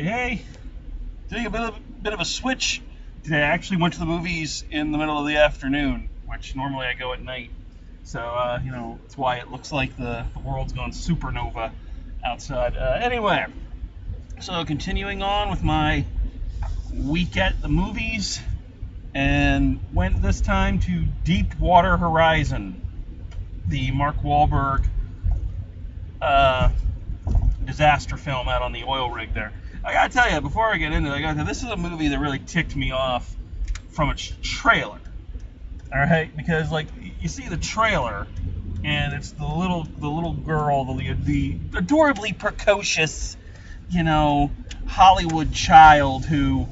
Hey, doing a bit of a switch today. I actually went to the movies in the middle of the afternoon, which normally I go at night. So, that's why it looks like the world's gone supernova outside. Anyway, so continuing on with my week at the movies, and went this time to Deepwater Horizon, the Mark Wahlberg disaster film out on the oil rig there. I gotta tell you, before I get into it, this is a movie that really ticked me off from its trailer. Alright, because you see the trailer, and it's the little girl, the adorably precocious, Hollywood child who,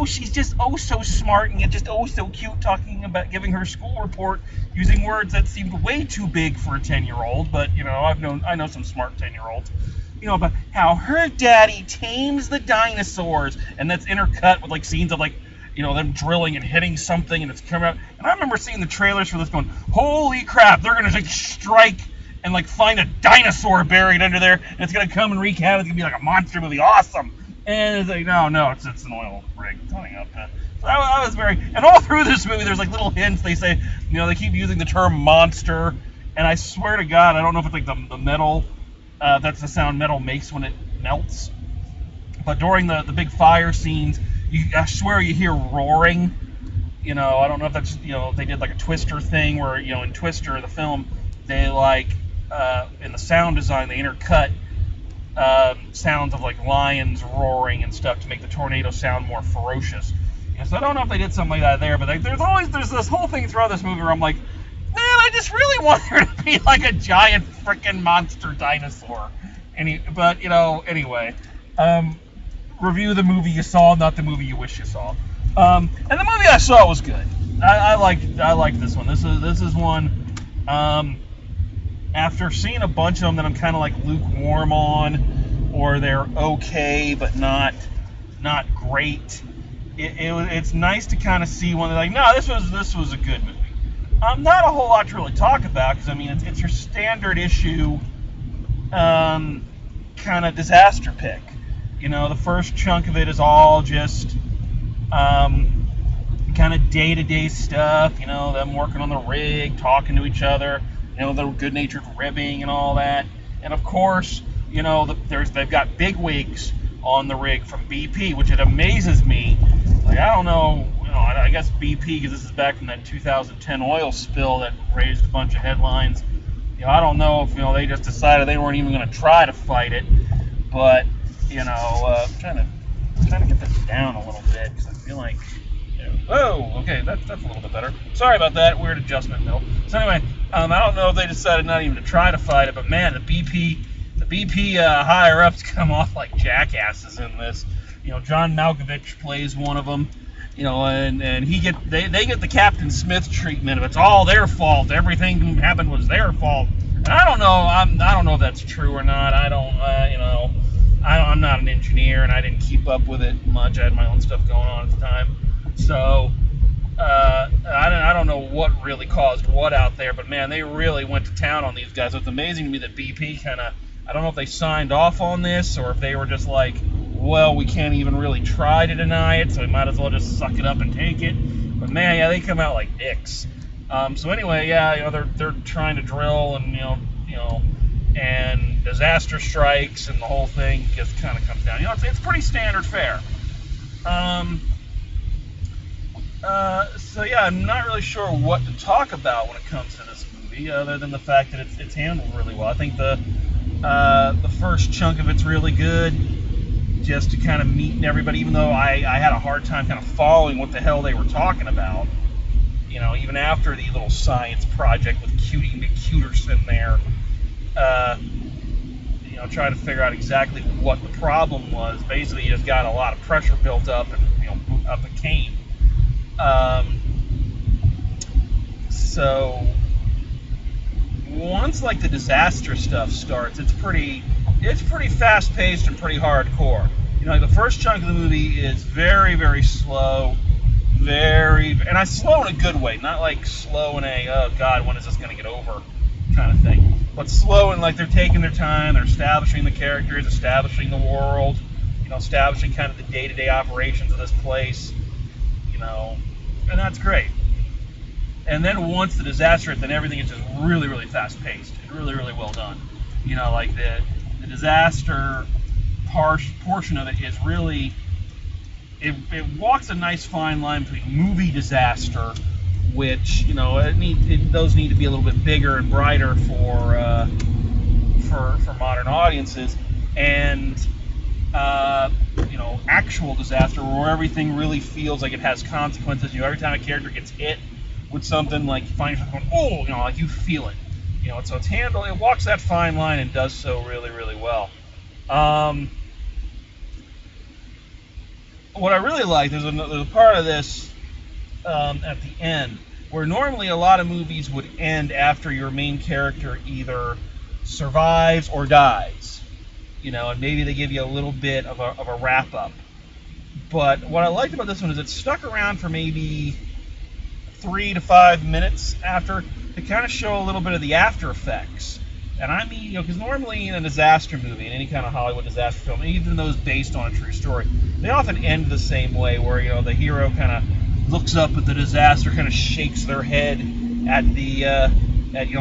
she's just so smart and yet just so cute, talking about giving her school report using words that seemed way too big for a 10-year-old, but I know some smart 10-year-olds. About how her daddy tames the dinosaurs, and that's intercut with scenes of them drilling and hitting something, and it's coming out. And I remember seeing the trailers for this going, holy crap, they're gonna strike and find a dinosaur buried under there, and it's gonna come and wreak havoc. It's gonna be like a monster movie, awesome. And it's no, it's an oil rig coming up. So I was very, and all through this movie, there's little hints. They say, they keep using the term monster, and I swear to God, I don't know if it's the metal. That's the sound metal makes when it melts. But during the big fire scenes, I swear you hear roaring. I don't know if that's, they did a Twister thing where, in Twister, the film, they in the sound design, they intercut sounds of lions roaring and stuff to make the tornado sound more ferocious. So I don't know if they did something like that there, but there's this whole thing throughout this movie where I'm like, man, I just really want there to be a giant freaking monster dinosaur. Anyway, review the movie you saw, not the movie you wish you saw. And the movie I saw was good. I liked this one. This is one. After seeing a bunch of them that I'm kind of lukewarm on, or they're okay but not great. It's nice to kind of see one that no, this was a good movie. Not a whole lot to really talk about because it's your standard issue kind of disaster pick. The first chunk of it is all just kind of day-to-day stuff. Them working on the rig, talking to each other. The good-natured ribbing and all that. And of course, they've got big wigs on the rig from BP, which it amazes me. I don't know. I guess BP, because this is back from that 2010 oil spill that raised a bunch of headlines. I don't know if they just decided they weren't even going to try to fight it, but trying to get this down a little bit because I feel like. Okay, that's a little bit better. Sorry about that, weird adjustment middle. So anyway, I don't know if they decided not even to try to fight it, but man, the BP higher ups come off like jackasses in this. John Malkovich plays one of them. And they get the Captain Smith treatment of it's all their fault. Everything happened was their fault. And I don't know. I don't know if that's true or not. I'm not an engineer, and I didn't keep up with it much. I had my own stuff going on at the time, so I don't know what really caused what out there. But man, they really went to town on these guys. So it's amazing to me that BP I don't know if they signed off on this or if they were just well, we can't even really try to deny it, so we might as well just suck it up and take it. But man, yeah, they come out like dicks. So anyway, yeah, they're trying to drill, and and disaster strikes, and the whole thing just kind of comes down. It's pretty standard fare. So yeah, I'm not really sure what to talk about when it comes to this movie, other than the fact that it's handled really well. I think the first chunk of it's really good. Just to kind of meet everybody, even though I had a hard time kind of following what the hell they were talking about. Even after the little science project with Cutie McCuterson there, trying to figure out exactly what the problem was. Basically, you just got a lot of pressure built up and up a cane. So once the disaster stuff starts, it's pretty fast-paced and pretty hardcore. The first chunk of the movie is very, very slow, and slow in a good way, not slow in a, oh God, when is this going to get over kind of thing, but slow and they're taking their time, they're establishing the characters, establishing the world, establishing kind of the day-to-day operations of this place, and that's great. And then once the disaster hit, then everything is just really, really fast-paced and really, really well done. Like the disaster portion of it is really, it walks a nice fine line between movie disaster, which those need to be a little bit bigger and brighter for modern audiences, and actual disaster where everything really feels like it has consequences. Every time a character gets hit with something, like you find yourself going, like you feel it. So it walks that fine line and does so really, really well. What I really like, there's a part of this at the end where normally a lot of movies would end after your main character either survives or dies, and maybe they give you a little bit of a wrap up. But what I liked about this one is it stuck around for maybe 3 to 5 minutes after to kind of show a little bit of the after effects. And I mean, because normally in a disaster movie, in any kind of Hollywood disaster film, even those based on a true story, they often end the same way, where the hero kind of looks up at the disaster, kind of shakes their head at the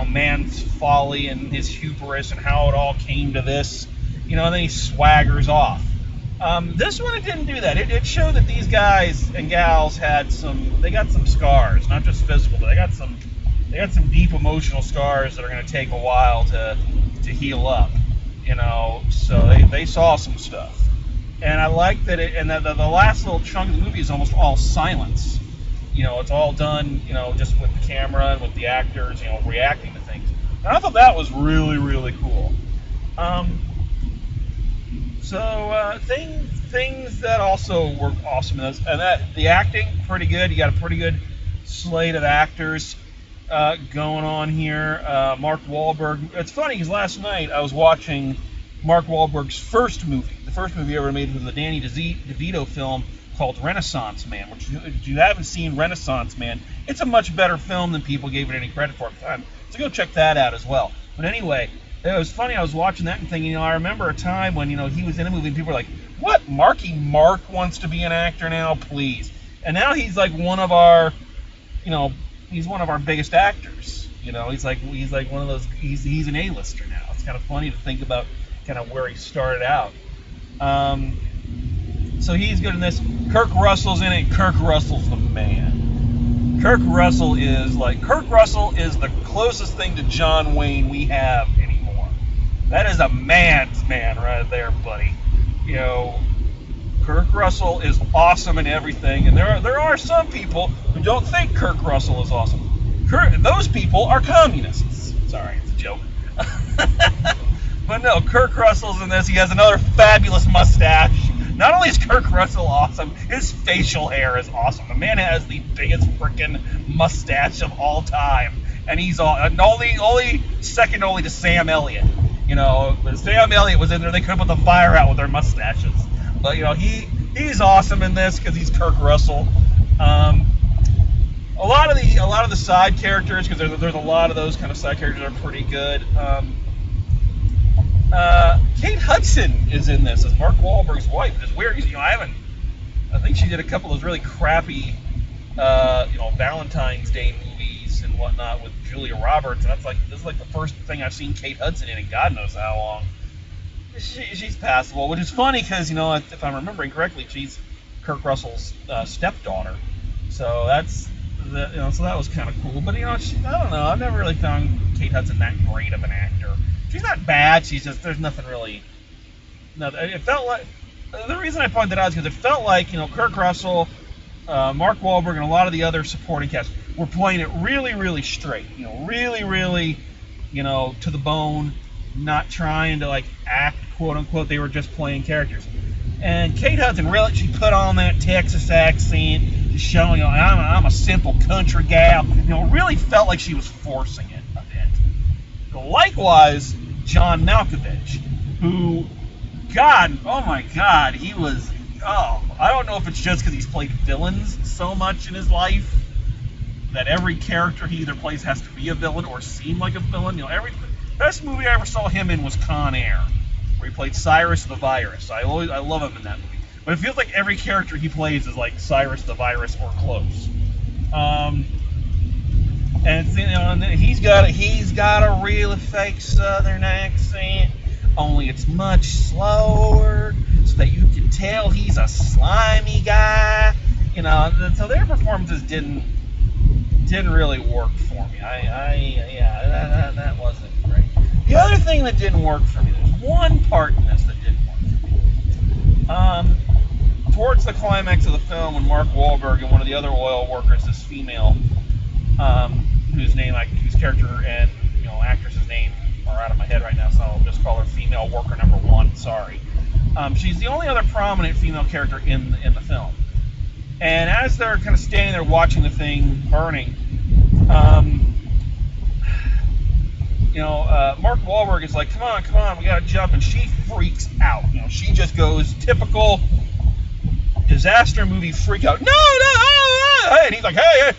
man's folly and his hubris and how it all came to this, and then he swaggers off. This one, it didn't do that. It showed that these guys and gals got some scars, not just physical, but they got some deep emotional scars that are going to take a while to heal up, so they saw some stuff. And I like that the last little chunk of the movie is almost all silence. It's all done, just with the camera and with the actors, reacting to things. And I thought that was really, really cool. Things that also work awesome in this, and that the acting, pretty good. You got a pretty good slate of actors going on here. Mark Wahlberg. It's funny because last night I was watching Mark Wahlberg's first movie. The first movie he ever made was the Danny DeVito film called Renaissance Man, which if you haven't seen Renaissance Man, it's a much better film than people gave it any credit for at the time. So go check that out as well. But anyway, it was funny. I was watching that and thinking, I remember a time when, he was in a movie and people were like, what? Marky Mark wants to be an actor now? Please. And now he's like one of our, he's one of our biggest actors. He's like one of those, he's an A-lister now. It's kind of funny to think about kind of where he started out. So he's good in this. Kurt Russell's in it. Kurt Russell's the man. Kurt Russell is the closest thing to John Wayne we have anymore. That is a man's man right there, buddy. Kurt Russell is awesome in everything, and there are some people who don't think Kurt Russell is awesome. Those people are communists. Sorry, it's a joke. But no, Kurt Russell's in this. He has another fabulous mustache. Not only is Kurt Russell awesome, his facial hair is awesome. The man has the biggest freaking mustache of all time, and he's only second only to Sam Elliott. When Sam Elliott was in there, they couldn't put the fire out with their mustaches. But he's awesome in this because he's Kurt Russell. A lot of the side characters, because there's a lot of those kind of side characters, are pretty good. Kate Hudson is in this as Mark Wahlberg's wife. It's weird. I think she did a couple of those really crappy, Valentine's Day movies and whatnot with Julia Roberts. And this is like the first thing I've seen Kate Hudson in God knows how long. She's passable, which is funny because if I'm remembering correctly, she's Kurt Russell's stepdaughter. So so that was kind of cool. But I don't know. I've never really found Kate Hudson that great of an actor. She's not bad. She's just, there's nothing really. No, it felt like, the reason I pointed that out is because it felt like Kurt Russell, Mark Wahlberg, and a lot of the other supporting cast were playing it really, really straight. Really, really, to the bone, not trying to act, quote unquote. They were just playing characters. And Kate Hudson really, she put on that Texas accent, just showing I'm a simple country gal. Really felt like she was forcing it a bit. Likewise, John Malkovich, who, oh my God, he was, I don't know if it's just because he's played villains so much in his life that every character he either plays has to be a villain or seem like a villain. Every best movie I ever saw him in was Con Air, where he played Cyrus the Virus. I love him in that movie. But it feels like every character he plays is like Cyrus the Virus or close. And he's got a really fake Southern accent, only it's much slower, so that you can tell he's a slimy guy. So their performances didn't really work for me. That wasn't great. The other thing that didn't work for me, there's one part in this that didn't work for me. Towards the climax of the film, when Mark Wahlberg and one of the other oil workers, this female, whose character and actress's name are out of my head right now, so I'll just call her female worker number 1. Sorry. She's the only other prominent female character in the film. And as they're kind of standing there watching the thing burning, Mark Wahlberg is like, come on, we gotta jump, and she freaks out. She just goes typical disaster movie freak out. No, and he's like, hey.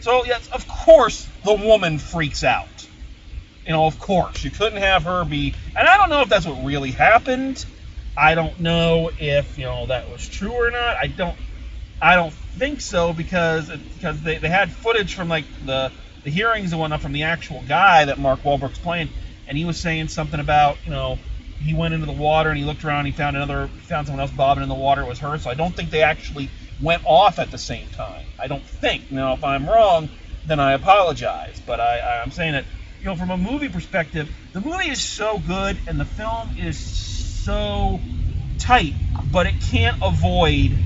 So yes, of course the woman freaks out. Of course you couldn't have her be, and I don't know if that's what really happened. I don't know if that was true or not. I don't think so, because they had footage from like the hearings and whatnot from the actual guy that Mark Wahlberg's playing, and he was saying something about he went into the water and he looked around and he found someone else bobbing in the water. It was her. So I don't think they actually went off at the same time. I don't think. Now, if I'm wrong, then I apologize. But I'm saying that from a movie perspective, the movie is so good and the film is so tight, but it can't avoid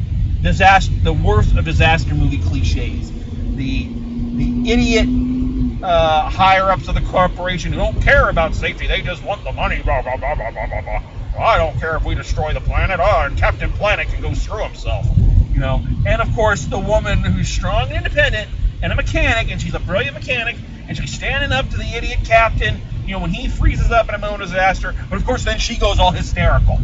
the worst of disaster movie cliches. The idiot higher-ups of the corporation who don't care about safety, they just want the money, blah, blah, blah, blah, blah, blah, blah. I don't care if we destroy the planet, and Captain Planet can go screw himself, And of course, the woman who's strong and independent, and a mechanic, and she's a brilliant mechanic, and she's standing up to the idiot captain, when he freezes up in a moment of disaster, but of course then she goes all hysterical,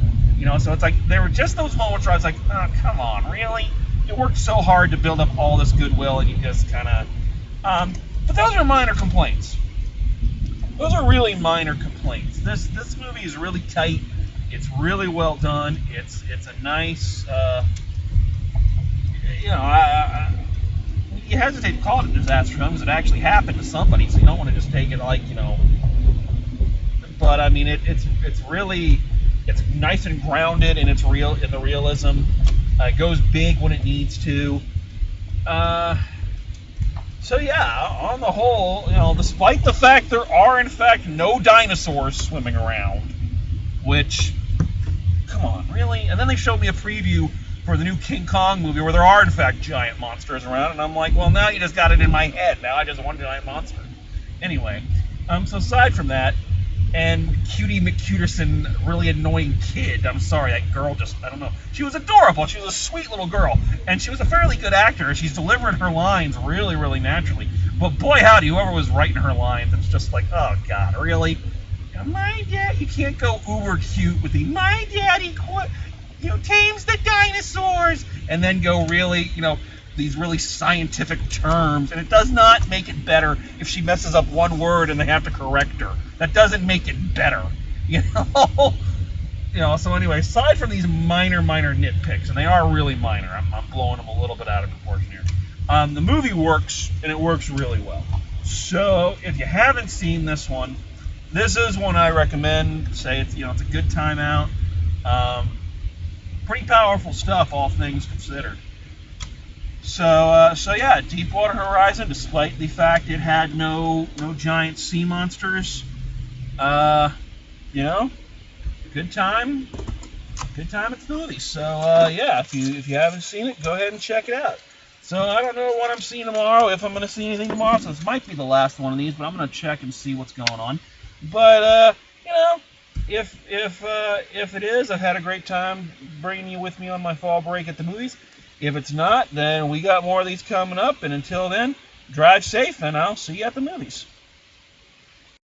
so it's like, there were just those moments where I was like, oh, come on, really? You worked so hard to build up all this goodwill, and you just kind of, but those are minor complaints. Those are really minor complaints. This movie is really tight. It's really well done. It's a nice, you hesitate to call it a disaster film because it actually happened to somebody, so you don't want to just take it like, But I mean, it's nice and grounded in the realism. It goes big when it needs to. So yeah, on the whole, despite the fact there are in fact no dinosaurs swimming around, which, come on, really? And then they showed me a preview for the new King Kong movie where there are in fact giant monsters around, and I'm like, well, now you just got it in my head. Now I just want a giant monster. Anyway, so aside from that, and Cutie McCuterson, really annoying kid. I'm sorry, that girl I don't know. She was adorable. She was a sweet little girl. And she was a fairly good actor. She's delivering her lines really, really naturally. But boy, howdy, whoever was writing her lines, it's just like, oh, God, really? My dad, you can't go uber cute with my daddy, tames the dinosaurs. And then go really, these really scientific terms, and it does not make it better if she messes up one word and they have to correct her. That doesn't make it better, So anyway, aside from these minor nitpicks, and they are really minor, I'm blowing them a little bit out of proportion here. The movie works, and it works really well. So if you haven't seen this one, this is one I recommend. Say it's it's a good time out. Pretty powerful stuff, all things considered. So yeah, Deepwater Horizon, despite the fact it had no giant sea monsters, good time at the movies. So yeah, if you haven't seen it, go ahead and check it out. So I don't know what I'm seeing tomorrow, if I'm going to see anything tomorrow. So this might be the last one of these, but I'm going to check and see what's going on. But if it is, I've had a great time bringing you with me on my fall break at the movies. If it's not, then we got more of these coming up. And until then, drive safe, and I'll see you at the movies.